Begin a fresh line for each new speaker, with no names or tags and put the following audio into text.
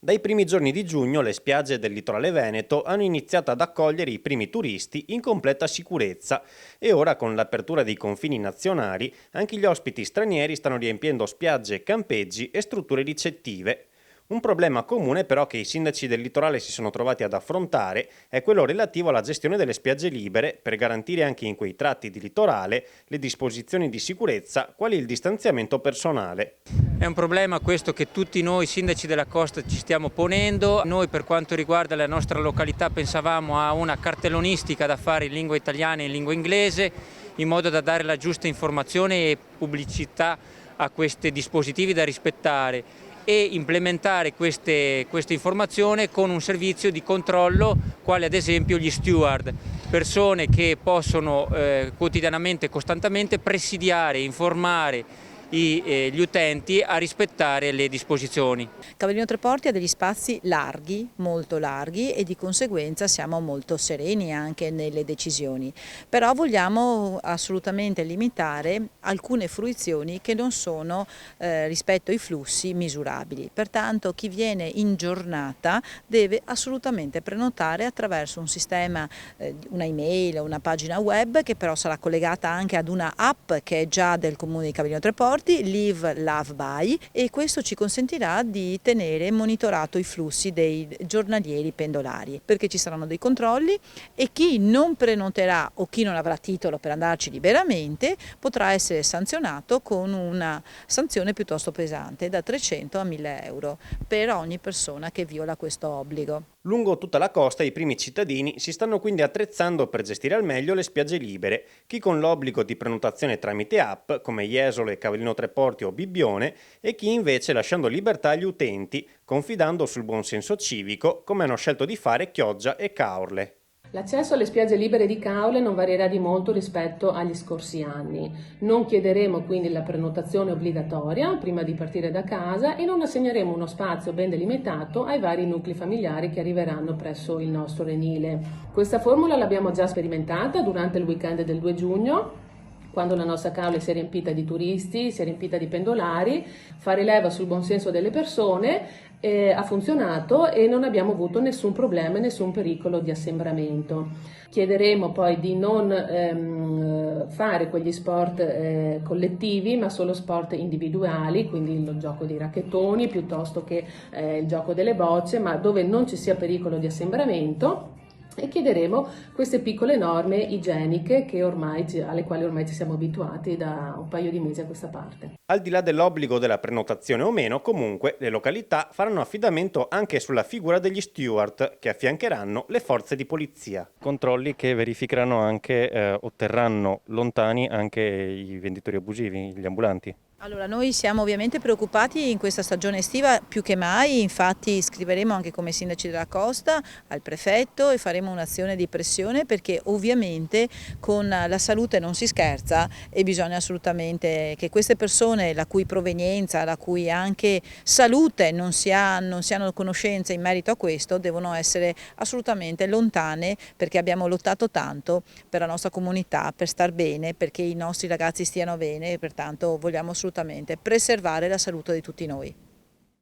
Dai primi giorni di giugno le spiagge del litorale veneto hanno iniziato ad accogliere i primi turisti in completa sicurezza e ora con l'apertura dei confini nazionali anche gli ospiti stranieri stanno riempiendo spiagge, campeggi e strutture ricettive. Un problema comune però che i sindaci del litorale si sono trovati ad affrontare è quello relativo alla gestione delle spiagge libere per garantire anche in quei tratti di litorale le disposizioni di sicurezza quali il distanziamento personale.
È un problema questo che tutti noi sindaci della costa ci stiamo ponendo. Noi per quanto riguarda la nostra località pensavamo a una cartellonistica da fare in lingua italiana e in lingua inglese in modo da dare la giusta informazione e pubblicità a questi dispositivi da rispettare e implementare questa informazione con un servizio di controllo quale ad esempio gli steward, persone che possono quotidianamente e costantemente presidiare, informare gli utenti a rispettare le disposizioni.
Cavallino Treporti ha degli spazi larghi, molto larghi, e di conseguenza siamo molto sereni anche nelle decisioni, però vogliamo assolutamente limitare alcune fruizioni che non sono rispetto ai flussi misurabili. Pertanto chi viene in giornata deve assolutamente prenotare attraverso un sistema, una email o una pagina web che però sarà collegata anche ad una app che è già del comune di Cavallino Treporti, Live Love Buy, e questo ci consentirà di tenere monitorato i flussi dei giornalieri pendolari, perché ci saranno dei controlli e chi non prenoterà o chi non avrà titolo per andarci liberamente potrà essere sanzionato con una sanzione piuttosto pesante, da 300 a 1000 euro per ogni persona che viola questo obbligo.
Lungo tutta la costa i primi cittadini si stanno quindi attrezzando per gestire al meglio le spiagge libere, chi con l'obbligo di prenotazione tramite app come Jesolo e Cavallino Treporti o Bibbione e chi invece lasciando libertà agli utenti, confidando sul buonsenso civico come hanno scelto di fare Chioggia e Caorle.
L'accesso alle spiagge libere di Caorle non varierà di molto rispetto agli scorsi anni. Non chiederemo quindi la prenotazione obbligatoria prima di partire da casa e non assegneremo uno spazio ben delimitato ai vari nuclei familiari che arriveranno presso il nostro Renile. Questa formula l'abbiamo già sperimentata durante il weekend del 2 giugno, quando la nostra Caorle si è riempita di turisti, si è riempita di pendolari. Fare leva sul buonsenso delle persone ha funzionato e non abbiamo avuto nessun problema e nessun pericolo di assembramento. Chiederemo poi di non fare quegli sport collettivi, ma solo sport individuali, quindi il gioco dei racchettoni piuttosto che il gioco delle bocce, ma dove non ci sia pericolo di assembramento. E chiederemo queste piccole norme igieniche alle quali ormai ci siamo abituati da un paio di mesi a questa parte.
Al di là dell'obbligo della prenotazione o meno, comunque le località faranno affidamento anche sulla figura degli steward che affiancheranno le forze di polizia. Controlli che verificheranno anche, otterranno lontani anche i venditori abusivi, gli ambulanti.
Allora, noi siamo ovviamente preoccupati in questa stagione estiva più che mai, infatti scriveremo anche come sindaci della costa al prefetto e faremo un'azione di pressione perché ovviamente con la salute non si scherza e bisogna assolutamente che queste persone la cui provenienza, la cui anche salute non si hanno conoscenza in merito a questo devono essere assolutamente lontane, perché abbiamo lottato tanto per la nostra comunità, per star bene, perché i nostri ragazzi stiano bene e pertanto vogliamo assolutamente preservare la salute di tutti noi.